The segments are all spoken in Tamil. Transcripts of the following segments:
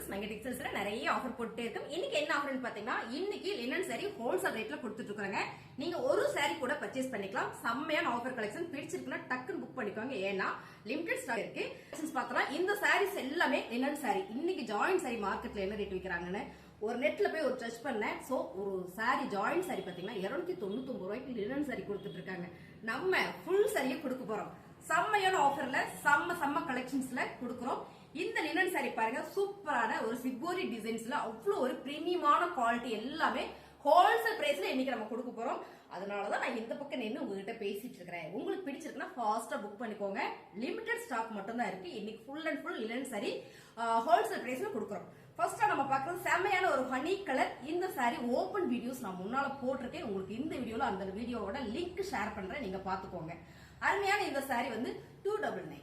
டெக்ஸ்டைல்ஸ் மங்கை டெக்ஸ்டைல்ஸ்ல நிறைய ஆஃபர் போட்டுட்டே இருக்கும். இன்னைக்கு என்ன ஆஃபர்னு பாத்தீங்கன்னா, இன்னைக்கு லினன் சாரி ஹோல்சேல் ரேட்ல கொடுத்துட்டு இருக்காங்க. நீங்க ஒரு சாரி கூட பர்ச்சேஸ் பண்ணிக்கலாம். செம்மையான ஆஃபர் கலெக்ஷன் பிடிச்சிருக்குன்னா டக்குன்னு புக் பண்ணிக்கோங்க. ஏன்னா லிமிடெட் ஸ்டாக் இருக்கு. பார்த்தலாம் இந்த சாரீஸ் எல்லாமே லினன் சாரி. இன்னைக்கு ஜாயிண்ட் சாரி மார்க்கெட்ல என்ன ரேட் விற்கிறாங்கன்னு ஒரு நெட்ல போய் ஒரு சர்ச் பண்ணேன். சோ ஒரு சாரி ஜாயிண்ட் சாரி பாத்தீங்கன்னா 299 ரூபாய்க்கு லினன் சாரி கொடுத்துட்டு இருக்காங்க. நம்ம ஃபுல் சாரியை கொடுக்க போறோம். செம்மையான ஆஃபர்ல செம்ம கலெக்ஷன்ஸ்ல கொடுக்குறோம். இந்த லினன் சாரி பாருங்க, சூப்பரான ஒரு சிகோரி டிசைன்ஸ்ல அவ்வளவு ஒரு பிரீமியமான குவாலிட்டி எல்லாமே ஹோல்சேல் பிரைஸ்ல இன்னைக்கு நம்ம கொடுக்க போறோம். அதனாலதான் நான் இந்த பக்கம் நின்று உங்ககிட்ட பேசிட்டு இருக்கிறேன். உங்களுக்கு பிடிச்சிருக்குன்னா ஃபாஸ்டா புக் பண்ணிக்கோங்க. லிமிடெட் ஸ்டாக் மட்டும் தான் இருக்கு. இன்னைக்கு full and full linen sorry wholesale பிரைஸ்ல கொடுக்குறோம். ஃபர்ஸ்டா நம்ம பார்க்கறது செம்மையான ஒரு ஹனி கலர். இந்த சாரி ஓபன் வீடியோஸ் நான் முன்னால போட்டிருக்கேன். உங்களுக்கு இந்த வீடியோல அந்த வீடியோவோட லிங்க் ஷேர் பண்றேன், நீங்க பாத்துக்கோங்க. அருமையான இந்த சாரி வந்து 299.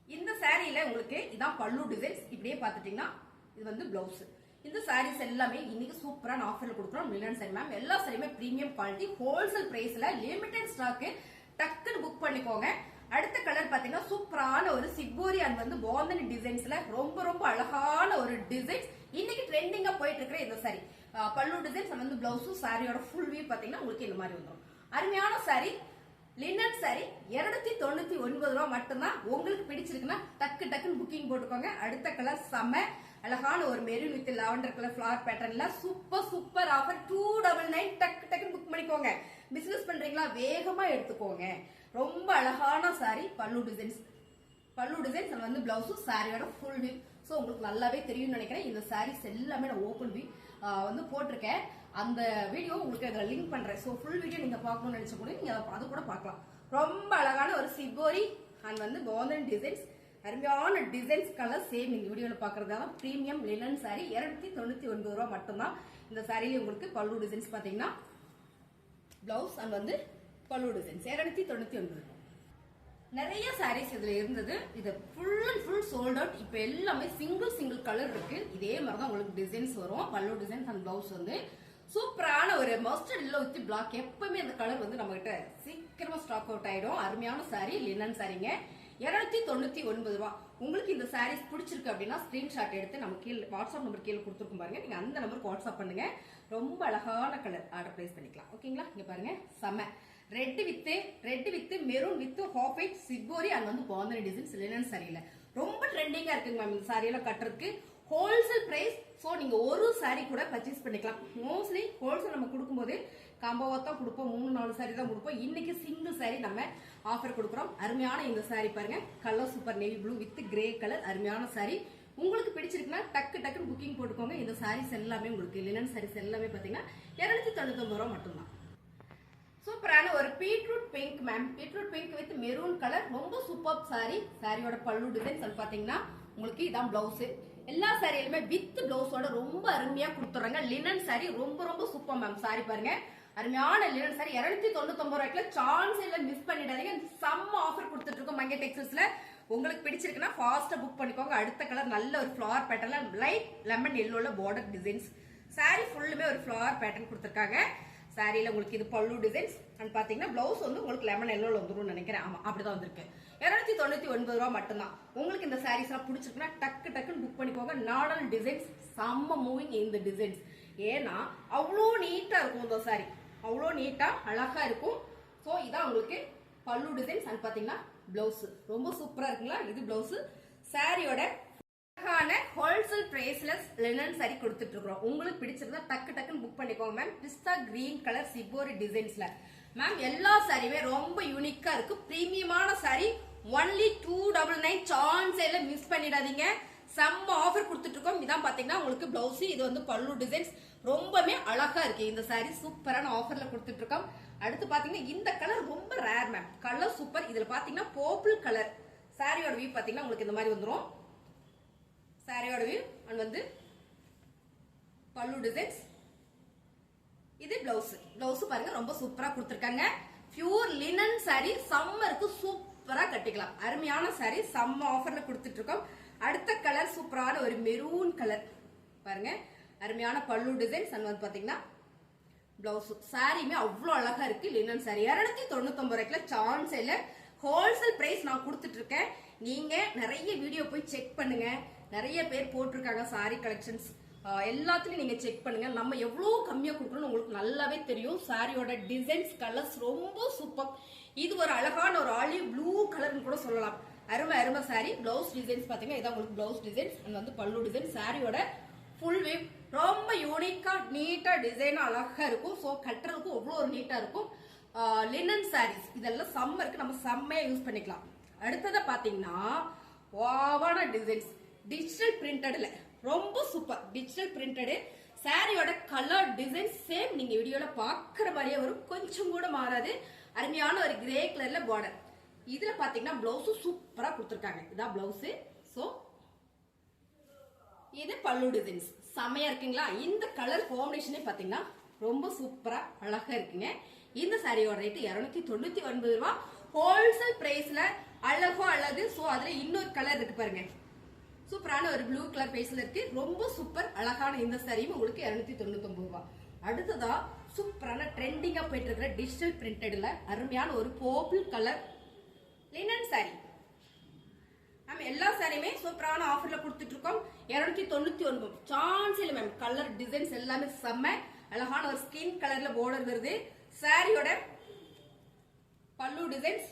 இந்த சாரியில உங்களுக்கு இதான் பல்லு டிசைன்ஸ். இப்படியே பாத்துட்டீங்கன்னா இது வந்து பிளவுஸ். இந்த சாரீஸ் எல்லாமே இன்னைக்கு சூப்பரான ஆஃபர்ல கொடுக்குறோம். லினன் சாரி மேம், எல்லா சாரியுமே பிரீமியம் குவாலிட்டி ஹோல்சேல் பிரைஸ்ல லிமிடெட் ஸ்டாக். டக்குன்னு புக் பண்ணிக்கோங்க. அடுத்த கலர் பாத்தீங்கன்னா சூப்பரான ஒரு சிகோரி அண்ட் வந்து பாந்தனி டிசைன்ஸ்ல ரொம்ப அழகான ஒரு டிசைன்ஸ். இன்னைக்கு ட்ரெண்டிங்கா போயிட்டு இருக்கிற இந்த சாரி பல்லு டிசைன்ஸ் வந்து பிளவுஸும் சாரியோட ஃபுல் வியூ பாத்தீங்கன்னா உங்களுக்கு இந்த மாதிரி வந்துடும். அருமையான சாரி லினன் சாரி 299 ரூபாய் மட்டும்தான். உங்களுக்கு பிடிச்சிருக்குன்னா டக்குன்னு புக்கிங் போட்டுக்கோங்க. அடுத்த கலர் செம்ம அழகான ஒரு maroon with lavender colour flower பேட்டர்ன்ல சூப்பர் ஆஃபர் 299. டக்குன்னு புக் பண்ணிக்கோங்க. பிசினஸ் பண்றீங்களா வேகமா எடுத்துக்கோங்க. ரொம்ப அழகான சாரி பல்லு டிசைன்ஸ் வந்து பிளவுஸும் சாரியோட ஃபுல் வியூ. சோ உங்களுக்கு நல்லாவே தெரியும்னு நினைக்கிறேன். இந்த சாரீஸ் எல்லாமே நான் ஓபன் வியூ வந்து போட்டிருக்கேன். அந்த வீடியோ உங்களுக்கு அதுல லிங்க் பண்றேன். சோ ஃபுல் வீடியோ நீங்க பார்க்கணும்னு நினைச்ச கூட நீங்க அது கூட பார்க்கலாம். ரொம்ப அழகான ஒரு சிகோரி அண்ட் வந்து பாந்தன் டிசைன்ஸ், அருமையான டிசைன்ஸ் கலர் சேம் நீங்க வீடியோல பாக்குறதால பிரீமியம் லினன் சாரி 299 ரூபாய் மட்டும்தான். இந்த சாரியில உங்களுக்கு பல்லு டிசைன்ஸ் பாத்தீங்கன்னா பிளவுஸ் அண்ட் வந்து பல்லு டிசைன்ஸ் 299. நிறைய சாரீஸ் இதுல இருந்தது. இது full and full sold out. இப்ப எல்லாமே சிங்கிள் கலர் இருக்கு. இதே மாதிரிதான் உங்களுக்கு டிசைன்ஸ் வரும். பல்லு டிசைன்ஸ் அண்ட் பிளவுஸ் வந்து சூப்பரான ஒரு மஸ்டர்ட் எல்லோ வித் பிளாக். எப்பவுமே அந்த கலர் வந்து நம்ம கிட்ட சீக்கிரமா ஸ்டாக் அவுட் ஆயிடும். அருமையான சாரி லினன் சாரிங்க 299 ரூபாய். உங்களுக்கு இந்த சாரீஸ் பிடிச்சிருக்கு அப்படின்னா ஸ்கிரீன்ஷாட் எடுத்து நம்ம கீழே வாட்ஸ்அப் நம்பர் கீழே கொடுத்துருக்கும் பாருங்க. நீங்க அந்த நம்பருக்கு வாட்ஸ்அப் பண்ணுங்க. ரொம்ப அழகான கலர் ஆர்டர் பிளேஸ் பண்ணிக்கலாம். ஓகேங்களா? இங்க பாருங்க செம red with maroon with half white சிகோரி அண்ட் வந்து பாந்தனி டிசைன்ஸ் லினன் சாரியில ரொம்ப ட்ரெண்டிங்கா இருக்குங்க மேம். இந்த சாரியெல்லாம் கட்டுறதுக்கு ஹோல்சேல் பிரைஸ். சோ நீங்க ஒரு சாரி கூட பர்ச்சேஸ் பண்ணிக்கலாம். மோஸ்ட்லி ஹோல்சேல் நம்ம கொடுக்கும்போது காம்போவா தான் கொடுப்போம். 3-4 சாரி தான் கொடுப்போம். இன்னைக்கு சிங்கிள் சாரி நம்ம ஆஃபர் கொடுக்குறோம். அருமையான இந்த சாரி பாருங்க, colour super navy blue with grey colour. அருமையான சாரி. உங்களுக்கு பிடிச்சிருக்குன்னா டக்குன்னு புக்கிங் போட்டுக்கோங்க. இந்த சாரீஸ் எல்லாமே உங்களுக்கு லினன் சாரீஸ் எல்லாமே பாத்தீங்கன்னா 299 ரூபாய் மட்டும்தான். சூப்பரான ஒரு beetroot pink ma'am, beetroot pink with maroon colour. ரொம்ப சூப்பர் சாரி. சாரியோட பல்லு டிசைன்ஸ் பாத்தீங்கன்னா உங்களுக்கு இதான் பிளவுஸ். எல்லா சாரியிலுமே வித் பிளவுஸோட ரொம்ப அருமையா கொடுத்துறாங்க. லினன் சாரி ரொம்ப சூப்பர் மேம். சாரி பாருங்க, அருமையான லினன் சாரி 299 ரூபாய்க்குல சான்ஸ் இல்ல, மிஸ் பண்ணிடாதீங்க. செம்ம ஆஃபர் கொடுத்துட்டு இருக்கோம் மங்கை டெக்ஸ்டைல்ஸ்ல. உங்களுக்கு பிடிச்சிருக்குன்னா ஃபாஸ்டா புக் பண்ணிக்கோங்க. அடுத்த கலர் நல்ல ஒரு ஃபிளவர் பேட்டர்ன்ல லைட் லெமன் எல்லோல பார்டர் டிசைன்ஸ். சாரி ஃபுல்லுமே ஒரு ஃபிளவர் பேட்டர்ன் கொடுத்துருக்காங்க. சாரியில உங்களுக்கு இது பல்லு டிசைன்ஸ் அண்ட் பாத்தீங்கன்னா பிளவுஸ் வந்து உங்களுக்கு லெமன் எல்லோல வந்துரும் நினைக்கிறேன். ஆமா அப்படிதான் வந்திருக்கு. 299 ரூபாய் மட்டும்தான். உங்களுக்கு இந்த சாரீஸ் எல்லாம் பிடிச்சிருக்குன்னா டக்குன்னு புக் பண்ணிக்கோங்க. நாடல் டிசைன்ஸ் செம்ம மூவிங் இந்த டிசைன்ஸ். ஏன்னா அவ்வளோ நீட்டா இருக்கும் இந்த சாரி, அவ்வளோ நீட்டா அழகா இருக்கும். சோ இதான் உங்களுக்கு பல்லு டிசைன்ஸ் அண்ட் பாத்தீங்கன்னா பிளவுஸ் ரொம்ப சூப்பரா இருக்குங்களா? இது பிளவுஸ். சாரியோட ஹோல்சேல் பிரைஸ்ல லினன் சாரி கொடுத்துட்டு இருக்கோம். உங்களுக்கு பிடிச்சிருந்தா டக்குன்னு புக் பண்ணிக்கோங்க மேம். பிஸ்தா கிரீன் கலர் சிகோரி டிசைன்ஸ்ல மேம் எல்லா சாரியுமே ரொம்ப யூனிக்கா இருக்கு. பிரீமியமான சாரி ஒன்லி 299. சான்ஸ் இல்ல, மிஸ் பண்ணிடாதீங்க. செம்ம ஆஃபர் கொடுத்துட்டு இருக்கோம். இதான் பாத்தீங்கன்னா உங்களுக்கு பிளவுஸ். இது வந்து பல்லு டிசைன்ஸ் ரொம்பவே அழகா இருக்கு. இந்த சாரி சூப்பரான ஆஃபர்ல கொடுத்துட்டு இருக்கோம். அடுத்து பாத்தீங்கன்னா இந்த கலர் ரொம்ப ரேர் மேம். Colour super. இதுல பாத்தீங்கன்னா பர்பிள் கலர். சாரியோட வியூ பாத்தீங்கன்னா உங்களுக்கு இந்த மாதிரி வந்துரும். சாரியோட வியூ அண்ட் வந்து பல்லு டிசைன்ஸ். இது பிளவுஸ் பாருங்க ரொம்ப சூப்பரா கொடுத்திருக்காங்க. பியூர் லினன் சாரி சம்மருக்கு சூப்பரா கட்டிக்கலாம். அருமையான சாரி செம்ம ஆஃபர்ல கொடுத்துட்டு இருக்கோம். அடுத்த கலர் சூப்பரான ஒரு மெரூன் கலர் பாருங்க, அருமையான பல்லு டிசைன்ஸ் அண்ட் வந்து பாத்தீங்கன்னா பிளவுஸ். சாரியுமே அவ்வளவு அழகா இருக்கு. லினன் சாரி 299 ரூபாய்க்குல சான்ஸ் இல்ல. ஹோல்சேல் பிரைஸ் நான் கொடுத்துட்டு இருக்கேன். நீங்க நிறைய வீடியோ போய் செக் பண்ணுங்க. நிறைய பேர் போட்டிருக்காங்க சாரி கலெக்ஷன்ஸ். எல்லாத்துலயும் நீங்க செக் பண்ணுங்க. நம்ம எவ்வளவு கம்மியா கொடுக்கணும் உங்களுக்கு நல்லாவே தெரியும். சாரியோட டிசைன்ஸ் கலர்ஸ் ரொம்ப சூப்பர். இது ஒரு அழகான ஒரு ஆலிவ் ப்ளூ கலர்னு கூட சொல்லலாம். அருமை அருமை சாரி. பிளவுஸ் டிசைன்ஸ் பாத்தீங்கன்னா இதான் உங்களுக்கு பிளவுஸ் டிசைன்ஸ். அது வந்து பல்லு டிசைன். சாரியோட ஃபுல் வேவ் ரொம்ப யூனிக்கா நீட்டா டிசைனா அழகா இருக்கும். ஸோ கட்டுறதுக்கும் அவ்வளோ ஒரு நீட்டா இருக்கும். லினன் சாரீஸ் இதெல்லாம் சம்மருக்கு நம்ம செம்மையா யூஸ் பண்ணிக்கலாம். அடுத்ததை பாத்தீங்கன்னா வாவான டிசைன்ஸ் டிஜிட்டல் பிரிண்டட்ல ரொம்ப சூப்பர். டிஜிட்டல் பிரிண்டடு சாரியோட கலர் டிசைன் சேம் நீங்க வீடியோல பாக்குற மாதிரியே வரும். கொஞ்சம் கூட மாறாது. அருமையான ஒரு கிரே கலர்ல பார்டர். இதுல பாத்தீங்கன்னா பிளவுஸ் சூப்பரா கொடுத்துருக்காங்க. இதான் பிளவுஸ். சோ இது பல்லு டிசைன்ஸ் செமையா இருக்குங்களா? இந்த கலர் காம்பினேஷனே பாத்தீங்கன்னா ரொம்ப சூப்பரா அழகா இருக்குங்க. இந்த சாரியோட ரேட் 299 ரூபாய். ஹோல்சேல் பிரைஸ்ல அழகோ அழகு. சோ அதுல இன்னொரு கலர் இருக்கு பாருங்க. சூப்பரான ஒரு ப்ளூ கலர் பேஸ்ல இருக்கு. ரொம்ப சூப்பர் அழகான இந்த சாரியும் உங்களுக்கு 299 ரூபாய். அடுத்ததா சூப்பரான ட்ரெண்டிங்கா போயிட்டு இருக்கிற டிஜிட்டல் பிரிண்டட்ல அருமையான ஒரு பர்பிள் கலர் லினன் சாரி. நம்ம எல்லா சாரியுமே சூப்பரான ஆஃபர்ல கொடுத்துட்டு இருக்கோம். 299 சான்ஸ் இல்ல மேம். கலர் டிசைன்ஸ் எல்லாமே செம்ம அழகான ஒரு ஸ்கின் கலர்ல பார்டர் வருது. சாரியோட பல்லு டிசைன்ஸ்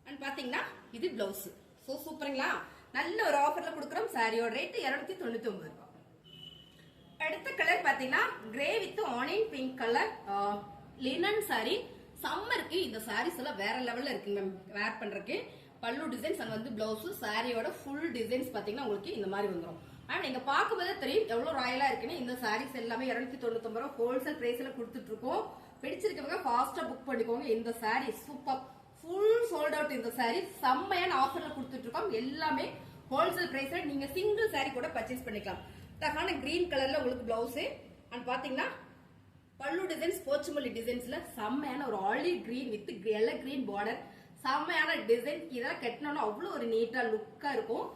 அண்ட் பாத்தீங்கன்னா இது பிளவுஸ். சோ சூப்பருங்களா? நல்ல ஒரு ஆஃபர்ல கொடுக்குறோம். சாரியோட ரேட் 299 ரூபாய். அடுத்த கலர் பாத்தீங்கன்னா grey with onion pink colour linen sorry. சம்மருக்கு இந்த சாரீஸ் எல்லாம் வேற லெவல்ல இருக்கு மேம் வேர் பண்றதுக்கு. பல்லு டிசைன்ஸ் அண்ட் வந்து பிளவுஸ் சாரியோட ஃபுல் டிசைன்ஸ் பாத்தீங்கன்னா உங்களுக்கு இந்த மாதிரி வந்துடும். ஆனா நீங்க பார்க்கும்போதே தெரியும் எவ்வளவு ராயலா இருக்குன்னு. இந்த சாரீஸ் எல்லாமே 299 ரூபாய் ஹோல்சேல் பிரைஸ்ல கொடுத்துட்டு இருக்கோம். பிடிச்சிருக்கவங்க ஃபாஸ்டா புக் பண்ணிக்கோங்க. இந்த sorry super full sold out. இந்த சாரி செம்மையான ஆஃபர்ல கொடுத்துட்டு இருக்கோம். எல்லாமே ஹோல்சேல் பிரைஸ்ல நீங்க சிங்கிள் சாரி கூட பர்ச்சேஸ் பண்ணிக்கலாம். தகான கிரீன் கலர்ல உங்களுக்கு பிளவுஸ் அண்ட் பாத்தீங்கன்னா பல்லு டிசைன்ஸ் போச்சுமல்லி டிசைன்ஸ்ல செம்மையான ஒரு olive green with yellow green border. செம்மையான டிசைன். இதெல்லாம் கட்டினோம்னா அவ்வளவு ஒரு நீட்டா லுக்கா இருக்கும்.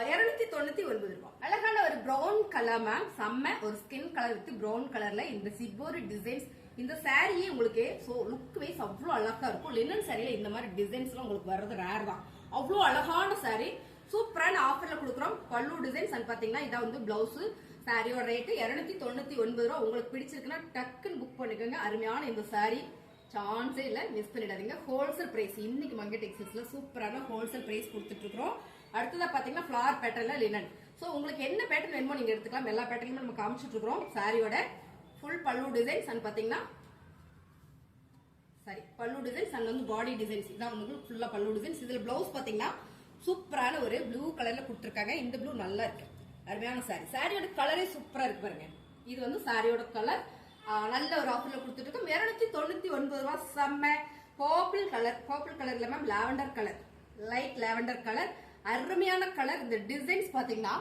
299 ரூபாய். அழகான ஒரு பிரவுன் கலர் மேம். செம்ம ஒரு ஸ்கின் கலர் வித் பிரவுன் கலர்ல இந்த சிப்போரி டிசைன்ஸ். இந்த சாரியே உங்களுக்கு சோ லுக் வைஸ் அவ்வளவு அழகா இருக்கும். லினன் சாரியில இந்த மாதிரி டிசைன்ஸ் எல்லாம் உங்களுக்கு வர்றது ரேர் தான். அவ்வளவு அழகான சாரி சூப்பரான ஆஃபர்ல கொடுக்குறோம். பல்லு டிசைன்ஸ் அண்ட் பாத்தீங்கன்னா இதான் வந்து பிளவுஸ். சாரியோட ரேட் 299 ரூபாய். உங்களுக்கு பிடிச்சிருக்குன்னா டக்குன்னு புக் பண்ணிக்கோங்க. அருமையான இந்த சாரி சான்ஸே இல்ல. மிஸ் பண்ணிடாதீங்க. ஹோல்சேல் பிரைஸ் இன்னைக்கு மங்கை டெக்ஸ்டைல்ஸ்ல சூப்பரான ஹோல்சேல் பிரைஸ் கொடுத்துட்டு இருக்கோம். அடுத்ததா பாத்தீங்கன்னா ஃபிளவர் பேட்டர்ன்ல லினன். சோ உங்களுக்கு என்ன பேட்டர்ன் வேணுமோ நீங்க எடுத்துக்கலாம். எல்லா பேட்டர்னுமே நம்ம காமிச்சிட்டு இருக்கோம். சாரியோட ஃபுல் பல்லு டிசைன்ஸ் அண்ட் பாத்தீங்கன்னா சாரி பல்லு டிசைன்ஸ் அண்ட் வந்து பாடி டிசைன்ஸ். இதான் உங்களுக்கு ஃபுல்லா பல்லு டிசைன்ஸ். இதுல பிளவுஸ் பாத்தீங்கன்னா சூப்பரான ஒரு ப்ளூ கலர்ல கொடுத்துருக்காங்க. இந்த ப்ளூ நல்லா இருக்கு. அருமையான சாரி. சாரியோட கலரே சூப்பரா இருக்கு பாருங்க. இது வந்து சாரியோட கலர் நல்ல ஒரு ஆஃபர்ல கொடுத்துட்டு இருக்கோம். 299 ரூபாய். செம்ம பர்பிள் கலர். பர்பிள் கலர் இல்ல ma'am lavender colour. Light lavender colour. அருமையான கலர். இந்த டிசைன்ஸ் பாத்தீங்கன்னா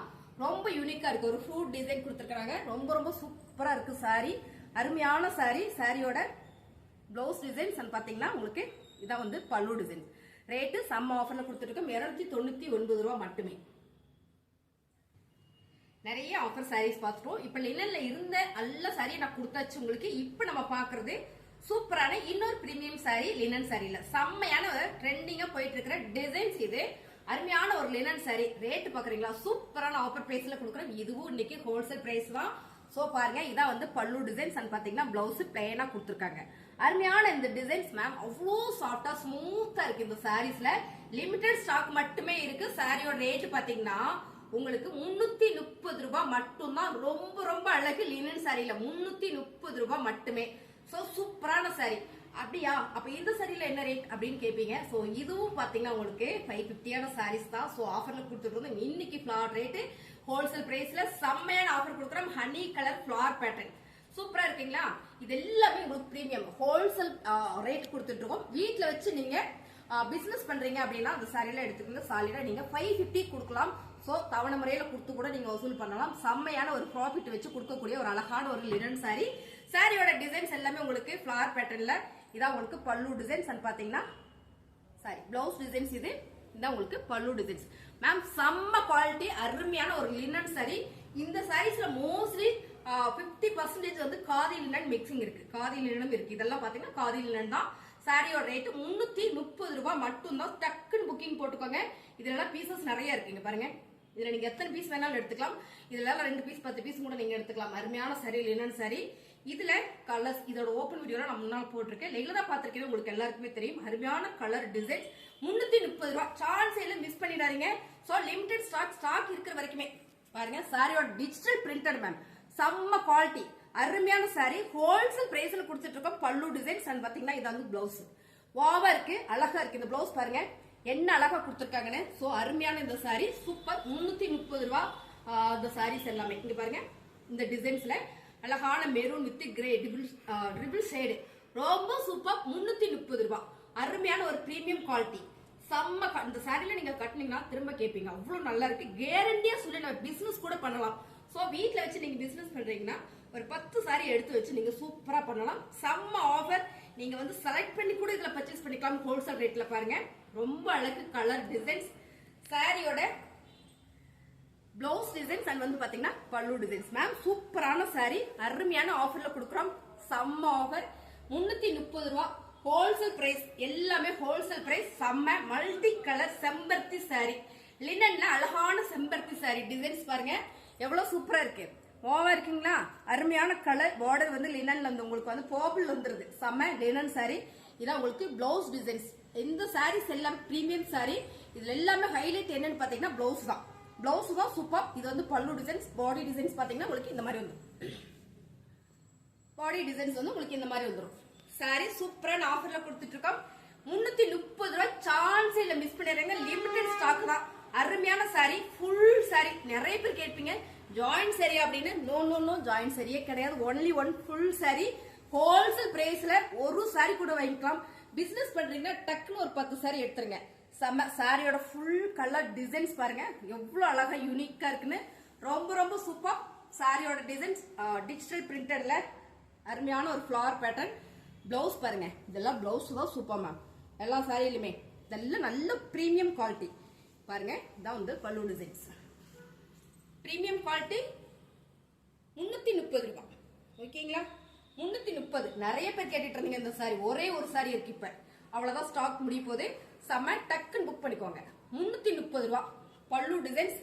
ரொம்ப யூனிக்கா இருக்கு. ஒரு ஃப்ரூட் டிசைன் கொடுத்துருக்காங்க. ரொம்ப ரொம்ப சூப்பரா இருக்கு சாரி. அருமையான சாரி. சாரியோட பிளவுஸ் டிசைன்ஸ் அண்ட் பாத்தீங்கன்னா உங்களுக்கு இதான் வந்து பல்லு டிசைன். ரேட்டு செம்ம ஆஃபர்ல கொடுத்துட்டு இருக்கோம். 299 ரூபாய் மட்டுமே. நிறைய ஆஃபர் சாரீஸ் பார்த்துட்டோம். இப்ப லினன்ல இருந்த நல்ல சாரி நான் கொடுத்தாச்சு உங்களுக்கு. இப்ப நம்ம பாக்குறது சூப்பரான இன்னொரு பிரீமியம் சாரி லினன் சாரில செம்மையான ட்ரெண்டிங்கா போயிட்டு இருக்கிற டிசைன்ஸ். இது அருமையான ஒரு லினன் சாரி. ரேட் பாக்குறீங்களா? சூப்பரான ஆஃபர் பிரைஸ்ல கொடுக்குறோம். இதுவும் இன்னைக்கு ஹோல்சேல் பிரைஸ் தான். சோ பாருங்க இதான் வந்து பல்லு டிசைன்ஸ் அண்ட் பாத்தீங்கன்னா பிளவுஸ் பிளைனா கொடுத்துருக்காங்க. அருமையான இந்த டிசைன்ஸ் மேம் அவ்வளோ சாஃப்டா ஸ்மூத்தா இருக்கு. இந்த சாரீஸ்ல லிமிடெட் ஸ்டாக் மட்டுமே இருக்கு. சாரியோட ரேட் பாத்தீங்கன்னா உங்களுக்கு 330 ரூபாய் மட்டும் தான். ரொம்ப ரொம்ப அழகு லினன் சாரியில 330 ரூபாய் மட்டுமே. சோ சூப்பரான சாரி. அப்படியா? அப்ப இந்த சாரியில என்ன ரேட் அப்படின்னு கேட்பீங்க. சோ இதுவும் பாத்தீங்கன்னா உங்களுக்கு 550 சாரீஸ் தான். சோ ஆஃபர்ல கொடுத்துட்டு இன்னைக்கு ஃபிளவர் ரேட் ஹோல்சேல் பிரைஸ்ல செம்மையான ஆஃபர் கொடுக்குறோம். ஹனி கலர் ஃபிளவர் பேட்டர்ன் சூப்பரா இருக்கீங்களா? இது எல்லாமே உங்களுக்கு பிரீமியம் ஹோல்சேல் ரேட் கொடுத்துட்டு இருக்கோம். வீட்டுல வச்சு நீங்க பிசினஸ் பண்றீங்க அப்படின்னா அந்த சாரியில எடுத்துக்கோங்க. சாலிடா நீங்க 550 கொடுக்கலாம். சோ தவணை முறையில கொடுத்து கூட நீங்க வசூல் பண்ணலாம். செம்மையான ஒரு ப்ராஃபிட் வச்சு கொடுக்கக்கூடிய ஒரு அழகான ஒரு லினன் சாரி. சாரியோட டிசைன்ஸ் எல்லாமே உங்களுக்கு ஃபிளவர் பேட்டர்ன்ல. இதான் உங்களுக்கு பல்லு டிசைன்ஸ் அண்ட் பாத்தீங்கன்னா சாரி பிளவுஸ் டிசைன்ஸ். இது இதான் உங்களுக்கு பல்லு டிசைன்ஸ். மேம் செம்ம குவாலிட்டி அருமையான ஒரு லினன் சாரி. இந்த சாரீஸ்ல மோஸ்ட்லி 50% வந்து காதி லினன் மிக்சிங் இருக்கு. காதி லினனும் இருக்கு. இதெல்லாம் பாத்தீங்கன்னா காதி லினன் தான். சாரியோட ரேட் 330 ரூபாய் மட்டும் தான். டக்குன்னு புக்கிங் போட்டுக்கோங்க. இதுல பீசஸ் நிறைய இருக்குங்க பாருங்க. இதுல நீங்க எத்தனை பீஸ் வேணாலும் எடுத்துக்கலாம். இதுல 2 பீஸ் 10 பீஸ் கூட நீங்க எடுத்துக்கலாம். அருமையான சாரி, லினன் சாரி. இதுல கலர்ஸ் இதோட ஓபன் வீடியோல நான் முன்னாள் போட்டிருக்கேன். ரெகுலரா பாத்திருக்கேன், உங்களுக்கு எல்லாருக்குமே தெரியும். அருமையான கலர் டிசைன் 330 ரூபாய். சான்ஸ் இல்ல, மிஸ் பண்ணிடாதீங்க. சோ லிமிடெட் ஸ்டாக் இருக்கிற வரைக்குமே பாருங்க. சாரியோட டிஜிட்டல் பிரிண்டட் மேம், செம்ம குவாலிட்டி, அருமையான சாரி. ஹோல்சேல் பிரைஸ்ல கொடுத்துட்டு இருக்கோம். பல்லு டிசைன்ஸ் அண்ட் பாத்தீங்கன்னா இது வந்து பிளவுஸ் வாவா இருக்கு, அழகா இருக்கு. இந்த பிளவுஸ் பாருங்க என்ன அழகா கொடுத்துருக்காங்கன்னு. சோ அருமையான இந்த சாரி சூப்பர். 330 ரூபாய். இந்த சாரீஸ் எல்லாமே இங்க பாருங்க. இந்த டிசைன்ஸ்ல அழகான maroon with grey triple shade, ரொம்ப சூப்பர். 330 ரூபாய். அருமையான ஒரு பிரீமியம் குவாலிட்டி, செம்ம. இந்த சாரில நீங்க கட்டினீங்கன்னா திரும்ப கேட்பீங்க, அவ்வளவு நல்லா இருக்கு. கேரண்டியா சொல்லி நம்ம பிசினஸ் கூட பண்ணலாம். சோ வீட்ல வச்சு நீங்க பிசினஸ் பண்றீங்கன்னா ஒரு 10 சாரி எடுத்து வச்சு நீங்க சூப்பரா பண்ணலாம். செம்ம ஆஃபர். நீங்க வந்து செலக்ட் பண்ணி கூட இதுல பர்ச்சேஸ் பண்ணிக்கலாம். ஹோல்சேல் ரேட்ல பாருங்க. ரொம்ப அழகு கலர் டிசைன்ஸ். சாரியோட பிளவுஸ் டிசைன்ஸ் அண்ட் வந்து பாத்தீங்கன்னா பல்லு டிசைன்ஸ் மேம். சூப்பரான சாரி, அருமையான ஆஃபர்ல கொடுக்குறோம். செம்ம ஆஃபர். 330 ரூபாய் ஹோல்சேல் பிரைஸ். எல்லாமே ஹோல்சேல் பிரைஸ். செம்ம மல்டி கலர் செம்பருத்தி சாரி, லினன்ல அழகான செம்பருத்தி சாரி டிசைன்ஸ் பாருங்க எவ்வளவு சூப்பரா இருக்கு. ஓவா இருக்குங்களா? அருமையான கலர். பார்டர் வந்து லினன்ல வந்து உங்களுக்கு வந்து பர்பிள் வந்துருது. செம்ம லினன் சாரி. இதான் உங்களுக்கு பிளவுஸ் டிசைன்ஸ். இந்த சாரீஸ் எல்லாம் பிரீமியம் சாரி. இதுல எல்லாமே ஹைலைட் என்னன்னு பாத்தீங்கன்னா பிளவுஸ் தான். பிளவுஸ் தான் சூப்பர். இது வந்து பல்லு டிசைன்ஸ். பாடி டிசைன்ஸ் பாத்தீங்கன்னா உங்களுக்கு இந்த மாதிரி வந்துடும். பாடி டிசைன்ஸ் வந்து உங்களுக்கு இந்த மாதிரி வந்துடும். சாரி சூப்பரான ஆஃபர்ல கொடுத்துட்டு இருக்கோம். 330 ரூபாய். சான்ஸ் இல்ல, மிஸ் பண்ணிடுறீங்க. லிமிடெட் ஸ்டாக் தான். அருமையான சாரி, ஃபுல் சாரி. நிறைய பேர் கேட்பீங்க ஜாயிண்ட் சாரி அப்படின்னு. நோ நோ நோ, ஜாயிண்ட் சாரியே கிடையாது. Only one full sorry. Wholesale பிரைஸ்ல ஒரு சாரி கூட வாங்கிக்கலாம். பிசினஸ் பண்றீங்கன்னா டக்குன்னு ஒரு 10 சாரி எடுத்துருங்க. செம்ம. சாரியோட ஃபுல் கலர் டிசைன்ஸ் பாருங்க எவ்வளவு அழகா யூனிக்கா இருக்குன்னு. ரொம்ப ரொம்ப சூப்பர். சாரியோட டிசைன்ஸ் டிஜிட்டல் பிரிண்டட்ல அருமையான ஒரு ஃபிளவர் பேட்டர்ன். பிளவுஸ் பாருங்க, இதெல்லாம் பிளவுஸ் தான் சூப்பர் மேம். எல்லா சாரியிலுமே இதெல்லாம் நல்ல பிரீமியம் குவாலிட்டி பாருங்க. இதான் வந்து பல்லு டிசைன்ஸ். பிரீமியம் குவாலிட்டி 330 ரூபாய். ஓகேங்களா? 330. நிறைய பேர் கேட்டுட்டு இருந்தீங்க இந்த சாரி. ஒரே ஒரு சாரி இருக்கு இப்ப, அவ்வளவுதான் ஸ்டாக் முடிய போகுது. செம்ம, டக்குன்னு புக் பண்ணிக்கோங்க. 330 ரூபாய் பல்லு டிசைன்ஸ்.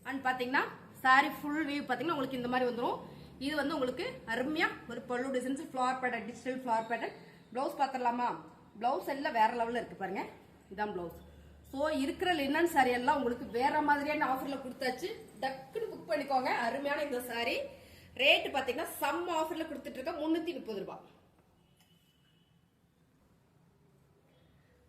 அண்ட் பாத்தீங்கன்னா சாரி ஃபுல் வியூ பாத்தீங்கன்னா உங்களுக்கு இந்த மாதிரி வந்துடும். இது வந்து உங்களுக்கு அருமையா ஒரு pallu designs, flower pattern, digital flower pattern. Blouse பாத்திரலாமா? பிளவுஸ் எல்லாம் வேற லெவல்ல இருக்கு பாருங்க. இதான் பிளவுஸ். சோ இருக்கிற லினன் சாரி எல்லாம் உங்களுக்கு வேற மாதிரியான ஆஃபர்ல கொடுத்தாச்சு. டக்குன்னு புக் பண்ணிக்கோங்க. அருமையான இந்த சாரி. ரேட் பாத்தீங்கன்னா சம் ஆஃபர்ல கொடுத்துட்டு இருக்க 330 ரூபாய்.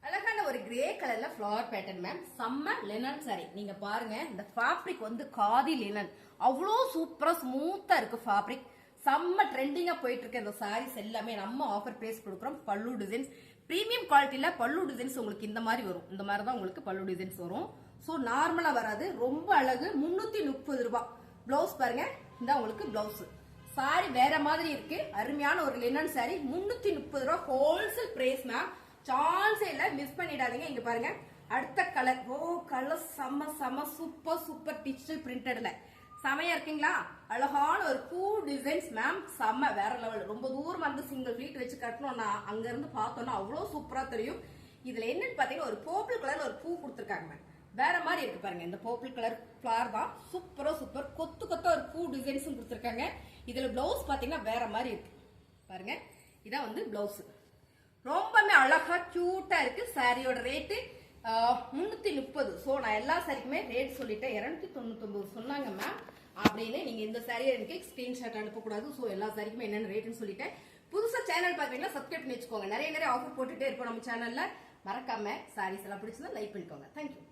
அழகான ஒரு கிரே கலர்ல ஃபிளவர் பேட்டர்ன் மேம். செம்ம லினன் சாரி. நீங்க பாருங்க, இந்த ஃபேப்ரிக் வந்து காதி லினன். அவ்வளோ சூப்பரா ஸ்மூத்தா இருக்கு ஃபேப்ரிக். செம்ம ட்ரெண்டிங்கா போயிட்டு இருக்க இந்த சாரீஸ் எல்லாமே நம்ம ஆஃபர் பிரைஸ் கொடுக்குறோம். பல்லு டிசைன்ஸ் பிரீமியம் குவாலிட்டியில பல்லு டிசைன்ஸ் உங்களுக்கு இந்த மாதிரி வரும். இந்த மாதிரி தான் உங்களுக்கு பல்லு டிசைன்ஸ் வரும். ஸோ நார்மலா வராது. ரொம்ப அழகு. 330 ரூபாய். பிளவுஸ் பாருங்க, இந்த உங்களுக்கு பிளவுஸ். சாரி வேற மாதிரி இருக்கு. அருமையான ஒரு லினன் சாரி. 330 ரூபாய் ஹோல்சேல் பிரைஸ் மேம். சான்ஸே இல்ல, மிஸ் பண்ணிடாதீங்க. இங்க பாருங்க அடுத்த கலர். ஓ கலர் செம்ம செம்ம சூப்பர் சூப்பர். டிஜிட்டல் பிரிண்டட்ல செமையா இருக்குங்களா? அழகான ஒரு பூ டிசைன்ஸ் மேம். செம்ம வேற லெவல். ரொம்ப தூரம் வந்து சிங்கிள் ஃபீட் வச்சு கட்டணும்னா அங்க இருந்து பார்த்தோம்னா அவ்வளவு சூப்பரா தெரியும். இதுல என்னன்னு பாத்தீங்கன்னா ஒரு பர்பிள் கலர்ல ஒரு பூ கொடுத்துருக்காங்க மேம். வேற மாதிரி இருக்கு பாருங்க. இந்த பர்பிள் கலர் ஃபிளவர் தான் சூப்பரா சூப்பர். கொத்து கொத்த ஒரு பூ டிசைன்ஸும் கொடுத்துருக்காங்க. இதுல பிளவுஸ் பாத்தீங்கன்னா வேற மாதிரி இருக்கு பாருங்க. இதான் வந்து பிளவுஸ். ரொம்பவே அழகா கியூட்டா இருக்கு. சாரியோட ரேட்டு 330. சோ நான் எல்லா சாரிக்குமே ரேட் சொல்லிட்டேன். 299 சொன்னாங்க மேம் அப்படின்னு. நீங்க இந்த சாரியை எனக்கு ஸ்கிரீன்ஷாட் அனுப்பக்கூடாது. சோ எல்லா சாரிக்குமே என்னென்ன ரேட்னு சொல்லிட்டேன். புதுசா சேனல் பாத்தீங்கன்னா சப்ஸ்கிரைப் பண்ணி வச்சுக்கோங்க. நிறைய ஆஃபர் போட்டுட்டே இருப்போம் நம்ம சேனல்ல. மறக்காம சாரீஸ் எல்லாம் பிடிச்சதா லைக் பண்ணிக்கோங்க. தேங்க்யூ.